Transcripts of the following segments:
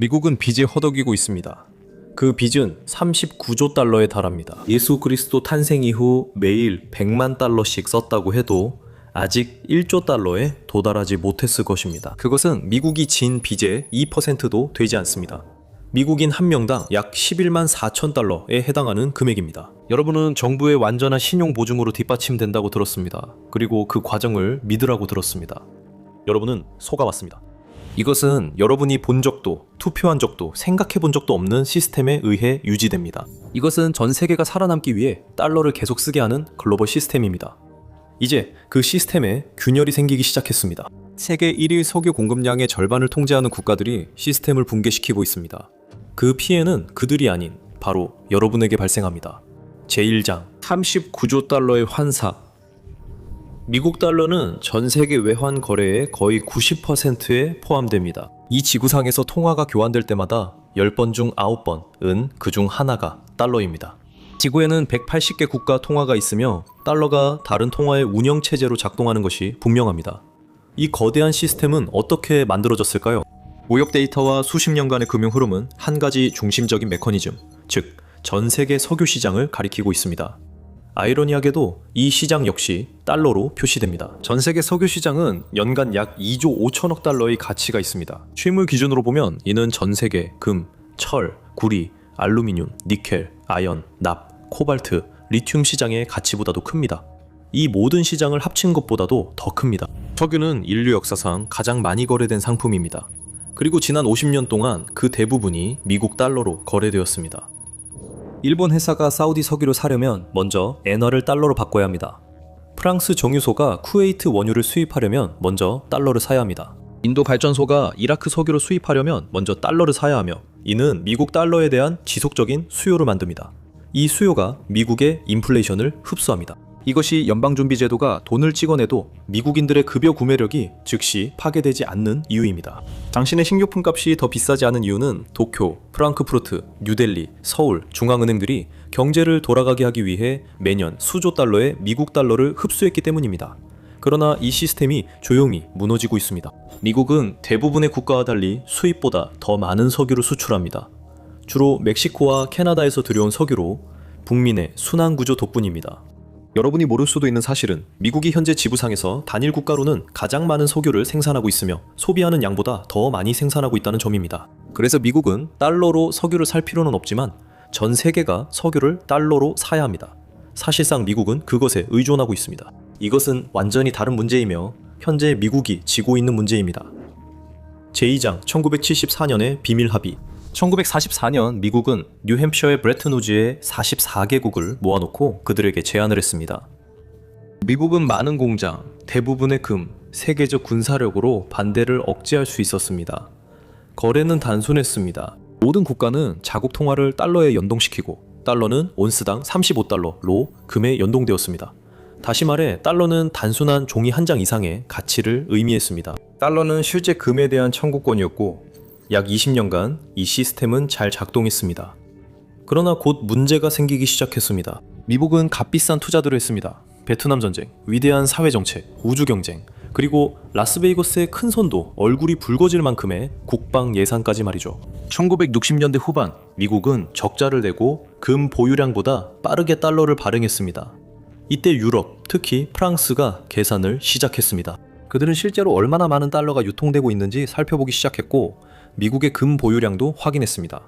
미국은 빚에 허덕이고 있습니다. 그 빚은 39조 달러에 달합니다. 예수 그리스도 탄생 이후 매일 100만 달러씩 썼다고 해도 아직 1조 달러에 도달하지 못했을 것입니다. 그것은 미국이 진 빚의 2%도 되지 않습니다. 미국인 한 명당 약 11만 4천 달러에 해당하는 금액입니다. 여러분은 정부의 완전한 신용 보증으로 뒷받침된다고 들었습니다. 그리고 그 과정을 믿으라고 들었습니다. 여러분은 속아왔습니다. 이것은 여러분이 본 적도, 투표한 적도, 생각해 본 적도 없는 시스템에 의해 유지됩니다. 이것은 전 세계가 살아남기 위해 달러를 계속 쓰게 하는 글로벌 시스템입니다. 이제 그 시스템에 균열이 생기기 시작했습니다. 세계 1위 석유 공급량의 절반을 통제하는 국가들이 시스템을 붕괴시키고 있습니다. 그 피해는 그들이 아닌 바로 여러분에게 발생합니다. 제1장 39조 달러의 환사. 미국 달러는 전 세계 외환 거래의 거의 90%에 포함됩니다. 이 지구상에서 통화가 교환될 때마다 10번 중 9번은 그중 하나가 달러입니다. 지구에는 180개 국가 통화가 있으며 달러가 다른 통화의 운영체제로 작동하는 것이 분명합니다. 이 거대한 시스템은 어떻게 만들어졌을까요? 무역 데이터와 수십 년간의 금융 흐름은 한 가지 중심적인 메커니즘, 즉 전 세계 석유 시장을 가리키고 있습니다. 아이러니하게도 이 시장 역시 달러로 표시됩니다. 전 세계 석유 시장은 연간 약 2조 5천억 달러의 가치가 있습니다. 실물 기준으로 보면 이는 전 세계 금, 철, 구리, 알루미늄, 니켈, 아연, 납, 코발트, 리튬 시장의 가치보다도 큽니다. 이 모든 시장을 합친 것보다도 더 큽니다. 석유는 인류 역사상 가장 많이 거래된 상품입니다. 그리고 지난 50년 동안 그 대부분이 미국 달러로 거래되었습니다. 일본 회사가 사우디 석유를 사려면 먼저 엔화를 달러로 바꿔야 합니다. 프랑스 정유소가 쿠웨이트 원유를 수입하려면 먼저 달러를 사야 합니다. 인도 발전소가 이라크 석유를 수입하려면 먼저 달러를 사야 하며 이는 미국 달러에 대한 지속적인 수요를 만듭니다. 이 수요가 미국의 인플레이션을 흡수합니다. 이것이 연방준비제도가 돈을 찍어내도 미국인들의 급여 구매력이 즉시 파괴되지 않는 이유입니다. 당신의 식료품 값이 더 비싸지 않은 이유는 도쿄, 프랑크푸르트, 뉴델리, 서울, 중앙은행들이 경제를 돌아가게 하기 위해 매년 수조 달러의 미국 달러를 흡수했기 때문입니다. 그러나 이 시스템이 조용히 무너지고 있습니다. 미국은 대부분의 국가와 달리 수입보다 더 많은 석유를 수출합니다. 주로 멕시코와 캐나다에서 들여온 석유로 북민의 순환 구조 덕분입니다. 여러분이 모를 수도 있는 사실은 미국이 현재 지구상에서 단일 국가로는 가장 많은 석유를 생산하고 있으며 소비하는 양보다 더 많이 생산하고 있다는 점입니다. 그래서 미국은 달러로 석유를 살 필요는 없지만 전 세계가 석유를 달러로 사야 합니다. 사실상 미국은 그것에 의존하고 있습니다. 이것은 완전히 다른 문제이며 현재 미국이 지고 있는 문제입니다. 제2장 1974년의 비밀 합의. 1944년 미국은 뉴햄셔의 브레튼우즈에 44개국을 모아놓고 그들에게 제안을 했습니다. 미국은 많은 공장, 대부분의 금, 세계적 군사력으로 반대를 억제할 수 있었습니다. 거래는 단순했습니다. 모든 국가는 자국 통화를 달러에 연동시키고 달러는 온스당 35달러로 금에 연동되었습니다. 다시 말해 달러는 단순한 종이 한 장 이상의 가치를 의미했습니다. 달러는 실제 금에 대한 청구권이었고 약 20년간 이 시스템은 잘 작동했습니다. 그러나 곧 문제가 생기기 시작했습니다. 미국은 값비싼 투자들을 했습니다. 베트남 전쟁, 위대한 사회정책, 우주경쟁, 그리고 라스베이거스의 큰 선도 얼굴이 붉어질 만큼의 국방 예산까지 말이죠. 1960년대 후반 미국은 적자를 내고 금 보유량보다 빠르게 달러를 발행했습니다. 이때 유럽, 특히 프랑스가 계산을 시작했습니다. 그들은 실제로 얼마나 많은 달러가 유통되고 있는지 살펴보기 시작했고 미국의 금 보유량도 확인했습니다.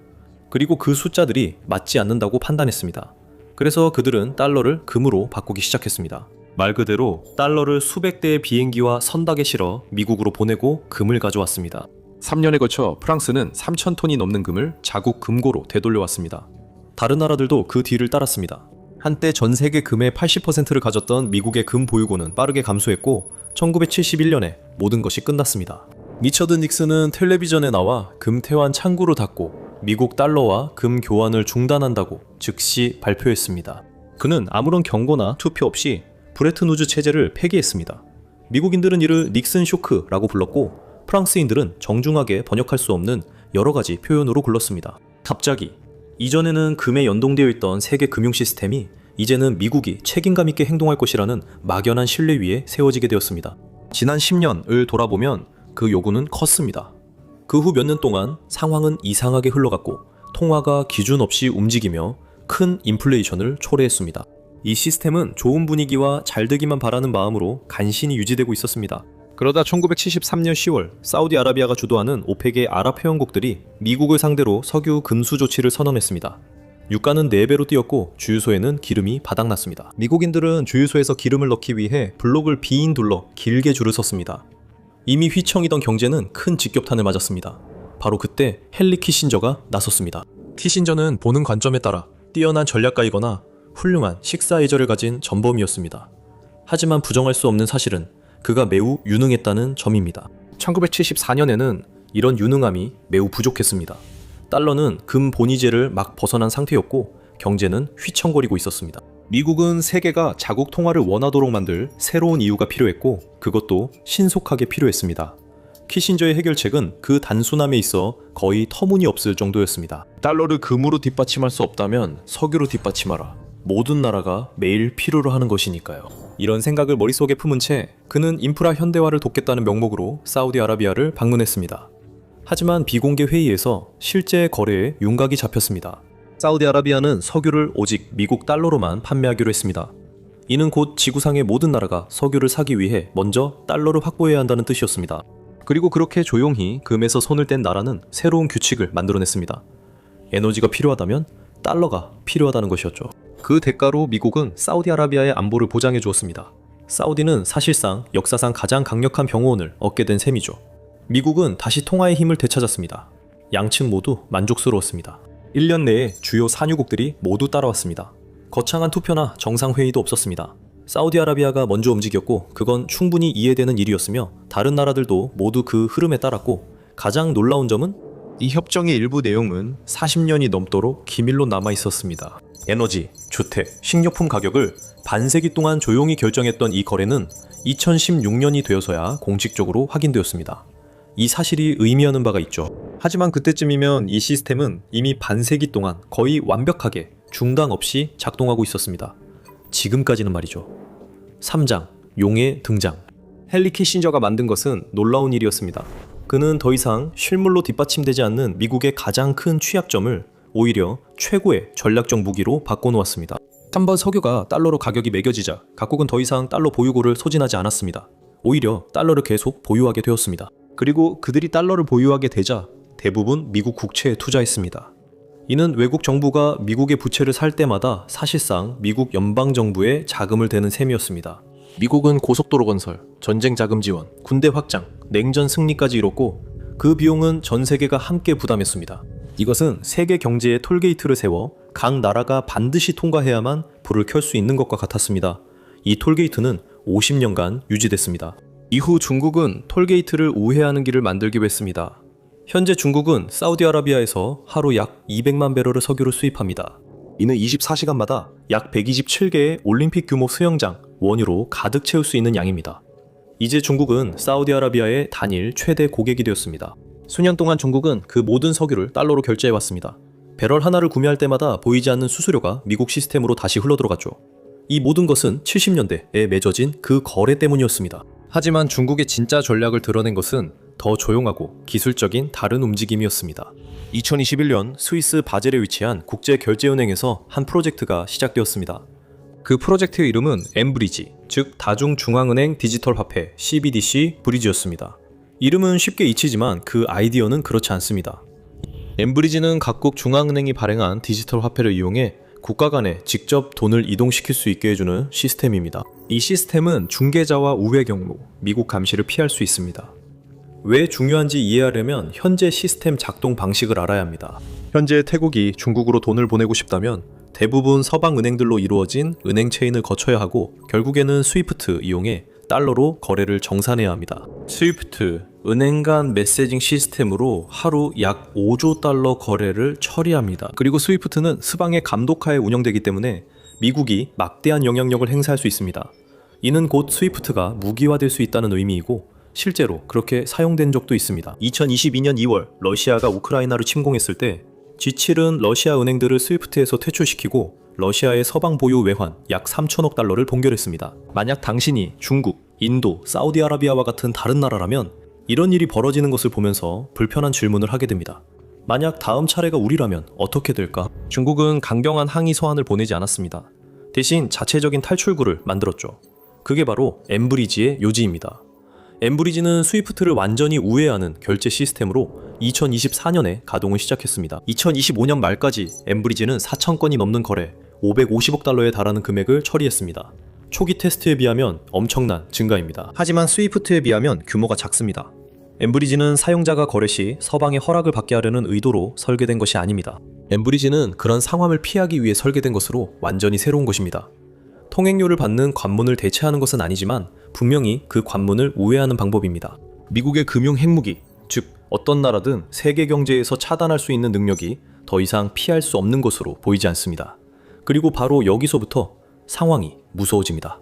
그리고 그 숫자들이 맞지 않는다고 판단했습니다. 그래서 그들은 달러를 금으로 바꾸기 시작했습니다. 말 그대로 달러를 수백 대의 비행기와 선박에 실어 미국으로 보내고 금을 가져왔습니다. 3년에 걸쳐 프랑스는 3,000톤이 넘는 금을 자국 금고로 되돌려왔습니다. 다른 나라들도 그 뒤를 따랐습니다. 한때 전 세계 금의 80%를 가졌던 미국의 금 보유고는 빠르게 감소했고 1971년에 모든 것이 끝났습니다. 리처드 닉슨은 텔레비전에 나와 금 태환 창구를 닫고 미국 달러와 금 교환을 중단한다고 즉시 발표했습니다. 그는 아무런 경고나 투표 없이 브레튼우즈 체제를 폐기했습니다. 미국인들은 이를 닉슨 쇼크라고 불렀고 프랑스인들은 정중하게 번역할 수 없는 여러 가지 표현으로 불렀습니다. 갑자기 이전에는 금에 연동되어 있던 세계 금융 시스템이 이제는 미국이 책임감 있게 행동할 것이라는 막연한 신뢰 위에 세워지게 되었습니다. 지난 10년을 돌아보면 그 요구는 컸습니다. 그 후 몇 년 동안 상황은 이상하게 흘러갔고 통화가 기준 없이 움직이며 큰 인플레이션을 초래했습니다. 이 시스템은 좋은 분위기와 잘 되기만 바라는 마음으로 간신히 유지되고 있었습니다. 그러다 1973년 10월 사우디아라비아가 주도하는 오펙의 아랍 회원국들이 미국을 상대로 석유 금수 조치를 선언했습니다. 유가는 4배로 뛰었고 주유소에는 기름이 바닥났습니다. 미국인들은 주유소에서 기름을 넣기 위해 블록을 빙 둘러 길게 줄을 섰습니다. 이미 휘청이던 경제는 큰 직격탄을 맞았습니다. 바로 그때 헨리 키신저가 나섰습니다. 키신저는 보는 관점에 따라 뛰어난 전략가이거나 훌륭한 식사 예절을 가진 전범이었습니다. 하지만 부정할 수 없는 사실은 그가 매우 유능했다는 점입니다. 1974년에는 이런 유능함이 매우 부족했습니다. 달러는 금 본위제를 막 벗어난 상태였고 경제는 휘청거리고 있었습니다. 미국은 세계가 자국 통화를 원하도록 만들 새로운 이유가 필요했고 그것도 신속하게 필요했습니다. 키신저의 해결책은 그 단순함에 있어 거의 터무니없을 정도였습니다. 달러를 금으로 뒷받침할 수 없다면 석유로 뒷받침하라. 모든 나라가 매일 필요로 하는 것이니까요. 이런 생각을 머릿속에 품은 채 그는 인프라 현대화를 돕겠다는 명목으로 사우디아라비아를 방문했습니다. 하지만 비공개 회의에서 실제 거래에 윤곽이 잡혔습니다. 사우디아라비아는 석유를 오직 미국 달러로만 판매하기로 했습니다. 이는 곧 지구상의 모든 나라가 석유를 사기 위해 먼저 달러를 확보해야 한다는 뜻이었습니다. 그리고 그렇게 조용히 금에서 손을 뗀 나라는 새로운 규칙을 만들어냈습니다. 에너지가 필요하다면 달러가 필요하다는 것이었죠. 그 대가로 미국은 사우디아라비아의 안보를 보장해 주었습니다. 사우디는 사실상 역사상 가장 강력한 병호원을 얻게 된 셈이죠. 미국은 다시 통화의 힘을 되찾았습니다. 양측 모두 만족스러웠습니다. 1년 내에 주요 산유국들이 모두 따라왔습니다. 거창한 투표나 정상회의도 없었습니다. 사우디아라비아가 먼저 움직였고 그건 충분히 이해되는 일이었으며 다른 나라들도 모두 그 흐름에 따랐고 가장 놀라운 점은 이 협정의 일부 내용은 40년이 넘도록 기밀로 남아 있었습니다. 에너지, 주택, 식료품 가격을 반세기 동안 조용히 결정했던 이 거래는 2016년이 되어서야 공식적으로 확인되었습니다. 이 사실이 의미하는 바가 있죠. 하지만 그때쯤이면 이 시스템은 이미 반세기 동안 거의 완벽하게 중단 없이 작동하고 있었습니다. 지금까지는 말이죠. 3장, 용의 등장. 헨리 키신저가 만든 것은 놀라운 일이었습니다. 그는 더 이상 실물로 뒷받침되지 않는 미국의 가장 큰 취약점을 오히려 최고의 전략적 무기로 바꿔놓았습니다. 한번 석유가 달러로 가격이 매겨지자 각국은 더 이상 달러 보유고를 소진하지 않았습니다. 오히려 달러를 계속 보유하게 되었습니다. 그리고 그들이 달러를 보유하게 되자 대부분 미국 국채에 투자했습니다. 이는 외국 정부가 미국의 부채를 살 때마다 사실상 미국 연방정부에 자금을 대는 셈이었습니다. 미국은 고속도로 건설, 전쟁 자금 지원, 군대 확장, 냉전 승리까지 이뤘고 그 비용은 전 세계가 함께 부담했습니다. 이것은 세계 경제의 톨게이트를 세워 각 나라가 반드시 통과해야만 불을 켤 수 있는 것과 같았습니다. 이 톨게이트는 50년간 유지됐습니다. 이후 중국은 톨게이트를 우회하는 길을 만들기로 했습니다. 현재 중국은 사우디아라비아에서 하루 약 200만 배럴의 석유를 수입합니다. 이는 24시간마다 약 127개의 올림픽 규모 수영장, 원유로 가득 채울 수 있는 양입니다. 이제 중국은 사우디아라비아의 단일 최대 고객이 되었습니다. 수년 동안 중국은 그 모든 석유를 달러로 결제해왔습니다. 배럴 하나를 구매할 때마다 보이지 않는 수수료가 미국 시스템으로 다시 흘러들어갔죠. 이 모든 것은 70년대에 맺어진 그 거래 때문이었습니다. 하지만 중국의 진짜 전략을 드러낸 것은 더 조용하고 기술적인 다른 움직임이었습니다. 2021년 스위스 바젤에 위치한 국제결제은행에서 한 프로젝트가 시작되었습니다. 그 프로젝트의 이름은 엠브리지, 즉 다중중앙은행 디지털 화폐 CBDC 브리지였습니다. 이름은 쉽게 잊히지만 그 아이디어는 그렇지 않습니다. 엠브리지는 각국 중앙은행이 발행한 디지털 화폐를 이용해 국가 간에 직접 돈을 이동시킬 수 있게 해주는 시스템입니다. 이 시스템은 중개자와 우회 경로, 미국 감시를 피할 수 있습니다. 왜 중요한지 이해하려면 현재 시스템 작동 방식을 알아야 합니다. 현재 태국이 중국으로 돈을 보내고 싶다면 대부분 서방 은행들로 이루어진 은행 체인을 거쳐야 하고 결국에는 스위프트 이용해 달러로 거래를 정산해야 합니다. 스위프트, 은행 간 메시징 시스템으로 하루 약 5조 달러 거래를 처리합니다. 그리고 스위프트는 스방의 감독하에 운영되기 때문에 미국이 막대한 영향력을 행사할 수 있습니다. 이는 곧 스위프트가 무기화될 수 있다는 의미이고 실제로 그렇게 사용된 적도 있습니다. 2022년 2월 러시아가 우크라이나를 침공했을 때 G7은 러시아 은행들을 스위프트에서 퇴출시키고 러시아의 서방 보유 외환 약 3천억 달러를 봉결했습니다. 만약 당신이 중국, 인도, 사우디아라비아와 같은 다른 나라라면 이런 일이 벌어지는 것을 보면서 불편한 질문을 하게 됩니다. 만약 다음 차례가 우리라면 어떻게 될까? 중국은 강경한 항의 서한을 보내지 않았습니다. 대신 자체적인 탈출구를 만들었죠. 그게 바로 엠브리지의 요지입니다. 엠브리지는 스위프트를 완전히 우회하는 결제 시스템으로 2024년에 가동을 시작했습니다. 2025년 말까지 엠브리지는 4,000건이 넘는 거래, 550억 달러에 달하는 금액을 처리했습니다. 초기 테스트에 비하면 엄청난 증가입니다. 하지만 스위프트에 비하면 규모가 작습니다. 엠브리지는 사용자가 거래 시 서방의 허락을 받게 하려는 의도로 설계된 것이 아닙니다. 엠브리지는 그런 상황을 피하기 위해 설계된 것으로 완전히 새로운 것입니다. 통행료를 받는 관문을 대체하는 것은 아니지만 분명히 그 관문을 우회하는 방법입니다. 미국의 금융 핵무기, 즉 어떤 나라든 세계 경제에서 차단할 수 있는 능력이 더 이상 피할 수 없는 것으로 보이지 않습니다. 그리고 바로 여기서부터 상황이 무서워집니다.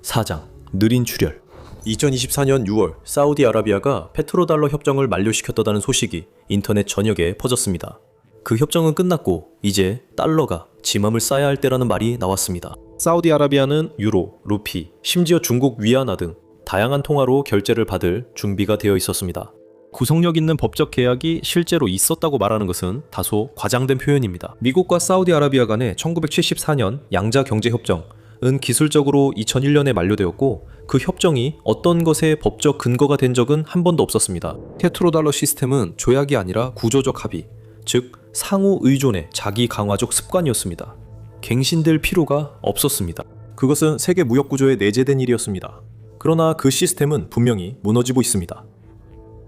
4장, 느린 출혈. 2024년 6월 사우디아라비아가 페트로달러 협정을 만료시켰다는 소식이 인터넷 전역에 퍼졌습니다. 그 협정은 끝났고 이제 달러가 지맘을 싸야 할 때라는 말이 나왔습니다. 사우디아라비아는 유로, 루피, 심지어 중국 위안화 등 다양한 통화로 결제를 받을 준비가 되어 있었습니다. 구속력 있는 법적 계약이 실제로 있었다고 말하는 것은 다소 과장된 표현입니다. 미국과 사우디아라비아 간의 1974년 양자 경제협정은 기술적으로 2001년에 만료되었고 그 협정이 어떤 것의 법적 근거가 된 적은 한 번도 없었습니다. 페트로달러 시스템은 조약이 아니라 구조적 합의, 즉 상호 의존의 자기 강화적 습관이었습니다. 갱신될 필요가 없었습니다. 그것은 세계 무역 구조에 내재된 일이었습니다. 그러나 그 시스템은 분명히 무너지고 있습니다.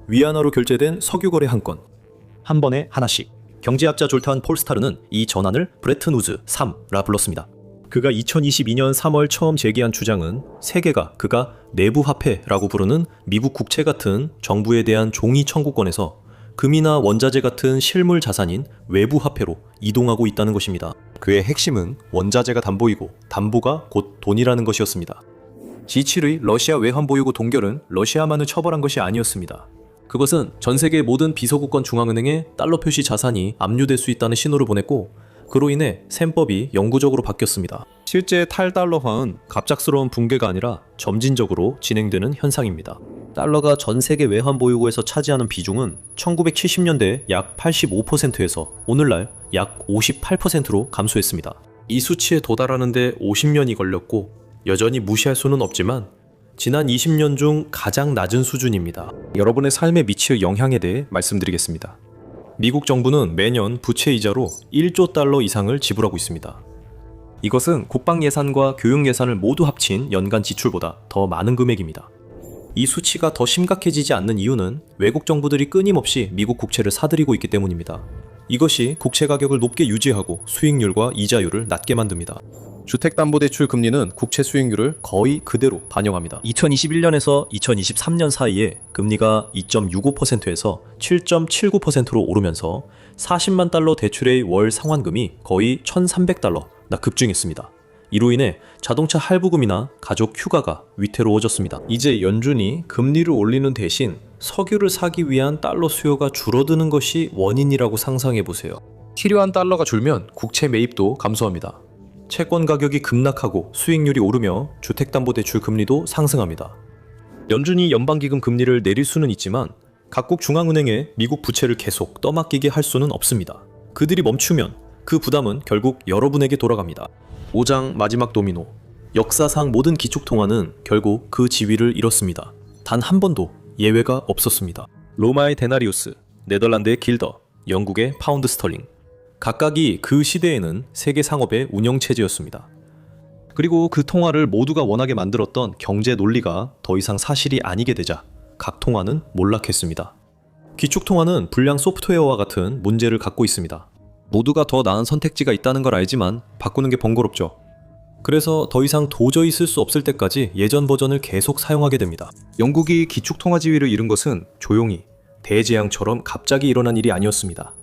위안화로 결제된 석유 거래 한 건, 한 번에 하나씩. 경제학자 졸탄 폴스타르는 이 전환을 브레튼 우즈 3라 불렀습니다. 그가 2022년 3월 처음 제기한 주장은 세계가 그가 내부 화폐라고 부르는 미국 국채 같은 정부에 대한 종이 청구권에서 금이나 원자재 같은 실물 자산인 외부 화폐로 이동하고 있다는 것입니다. 그의 핵심은 원자재가 담보이고 담보가 곧 돈이라는 것이었습니다. G7의 러시아 외환보유고 동결은 러시아만을 처벌한 것이 아니었습니다. 그것은 전 세계 모든 비서구권 중앙은행에 달러 표시 자산이 압류될 수 있다는 신호를 보냈고 그로 인해 셈법이 영구적으로 바뀌었습니다. 실제 탈달러화는 갑작스러운 붕괴가 아니라 점진적으로 진행되는 현상입니다. 달러가 전 세계 외환 보유고에서 차지하는 비중은 1970년대 약 85%에서 오늘날 약 58%로 감소했습니다. 이 수치에 도달하는데 50년이 걸렸고 여전히 무시할 수는 없지만 지난 20년 중 가장 낮은 수준입니다. 여러분의 삶에 미칠 영향에 대해 말씀드리겠습니다. 미국 정부는 매년 부채 이자로 1조 달러 이상을 지불하고 있습니다. 이것은 국방 예산과 교육 예산을 모두 합친 연간 지출보다 더 많은 금액입니다. 이 수치가 더 심각해지지 않는 이유는 외국 정부들이 끊임없이 미국 국채를 사들이고 있기 때문입니다. 이것이 국채 가격을 높게 유지하고 수익률과 이자율을 낮게 만듭니다. 주택담보대출 금리는 국채 수익률을 거의 그대로 반영합니다. 2021년에서 2023년 사이에 금리가 2.65%에서 7.79%로 오르면서 40만 달러 대출의 월 상환금이 거의 1,300달러나 급증했습니다. 이로 인해 자동차 할부금이나 가족 휴가가 위태로워졌습니다. 이제 연준이 금리를 올리는 대신 석유를 사기 위한 달러 수요가 줄어드는 것이 원인이라고 상상해보세요. 필요한 달러가 줄면 국채 매입도 감소합니다. 채권 가격이 급락하고 수익률이 오르며 주택담보대출 금리도 상승합니다. 연준이 연방기금 금리를 내릴 수는 있지만 각국 중앙은행에 미국 부채를 계속 떠맡기게 할 수는 없습니다. 그들이 멈추면 그 부담은 결국 여러분에게 돌아갑니다. 5장 마지막 도미노. 역사상 모든 기축통화는 결국 그 지위를 잃었습니다. 단 한 번도 예외가 없었습니다. 로마의 데나리우스, 네덜란드의 길더, 영국의 파운드 스털링. 각각이 그 시대에는 세계 상업의 운영체제였습니다. 그리고 그 통화를 모두가 원하게 만들었던 경제 논리가 더 이상 사실이 아니게 되자 각 통화는 몰락했습니다. 기축통화는 불량 소프트웨어와 같은 문제를 갖고 있습니다. 모두가 더 나은 선택지가 있다는 걸 알지만 바꾸는 게 번거롭죠. 그래서 더 이상 도저히 쓸 수 없을 때까지 예전 버전을 계속 사용하게 됩니다. 영국이 기축통화 지위를 잃은 것은 조용히 대재앙처럼 갑자기 일어난 일이 아니었습니다.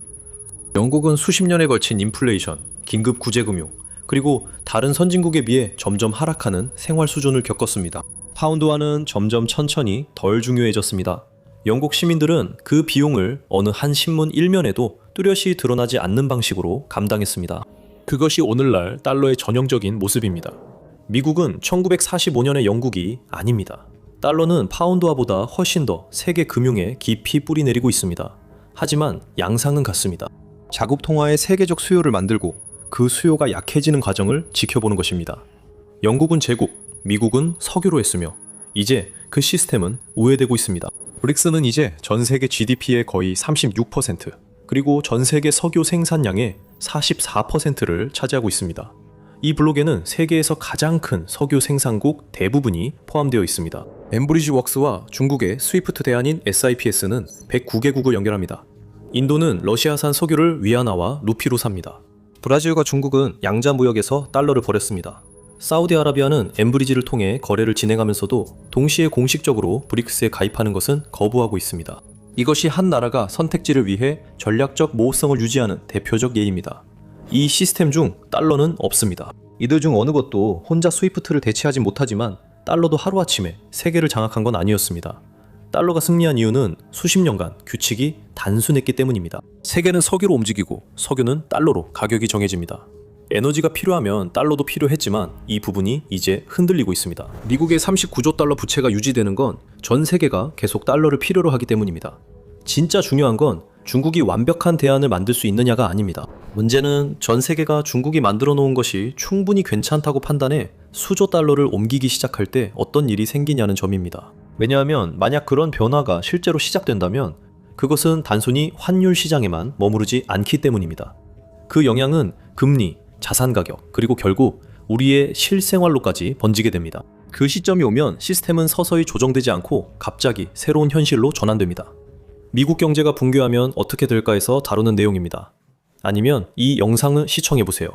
영국은 수십 년에 걸친 인플레이션, 긴급 구제금융, 그리고 다른 선진국에 비해 점점 하락하는 생활 수준을 겪었습니다. 파운드화는 점점 천천히 덜 중요해졌습니다. 영국 시민들은 그 비용을 어느 한 신문 일면에도 뚜렷이 드러나지 않는 방식으로 감당했습니다. 그것이 오늘날 달러의 전형적인 모습입니다. 미국은 1945년의 영국이 아닙니다. 달러는 파운드화보다 훨씬 더 세계 금융에 깊이 뿌리내리고 있습니다. 하지만 양상은 같습니다. 자국 통화의 세계적 수요를 만들고 그 수요가 약해지는 과정을 지켜보는 것입니다. 영국은 제국, 미국은 석유로 했으며 이제 그 시스템은 우회되고 있습니다. 브릭스는 이제 전 세계 GDP의 거의 36%, 그리고 전 세계 석유 생산량의 44%를 차지하고 있습니다. 이 블록에는 세계에서 가장 큰 석유 생산국 대부분이 포함되어 있습니다. 엠브리지 웍스와 중국의 스위프트 대안인 SIPS는 109개국을 연결합니다. 인도는 러시아산 석유를 위안화와 루피로 삽니다. 브라질과 중국은 양자 무역에서 달러를 버렸습니다. 사우디아라비아는 엠브리지를 통해 거래를 진행하면서도 동시에 공식적으로 브릭스에 가입하는 것은 거부하고 있습니다. 이것이 한 나라가 선택지를 위해 전략적 모호성을 유지하는 대표적 예입니다. 이 시스템 중 달러는 없습니다. 이들 중 어느 것도 혼자 스위프트를 대체하지 못하지만 달러도 하루아침에 세계를 장악한 건 아니었습니다. 달러가 승리한 이유는 수십 년간 규칙이 단순했기 때문입니다. 세계는 석유로 움직이고 석유는 달러로 가격이 정해집니다. 에너지가 필요하면 달러도 필요했지만 이 부분이 이제 흔들리고 있습니다. 미국의 39조 달러 부채가 유지되는 건 전 세계가 계속 달러를 필요로 하기 때문입니다. 진짜 중요한 건 중국이 완벽한 대안을 만들 수 있느냐가 아닙니다. 문제는 전 세계가 중국이 만들어 놓은 것이 충분히 괜찮다고 판단해 수조 달러를 옮기기 시작할 때 어떤 일이 생기냐는 점입니다. 왜냐하면 만약 그런 변화가 실제로 시작된다면 그것은 단순히 환율 시장에만 머무르지 않기 때문입니다. 그 영향은 금리, 자산 가격, 그리고 결국 우리의 실생활로까지 번지게 됩니다. 그 시점이 오면 시스템은 서서히 조정되지 않고 갑자기 새로운 현실로 전환됩니다. 미국 경제가 붕괴하면 어떻게 될까 해서 다루는 내용입니다. 아니면 이 영상을 시청해보세요.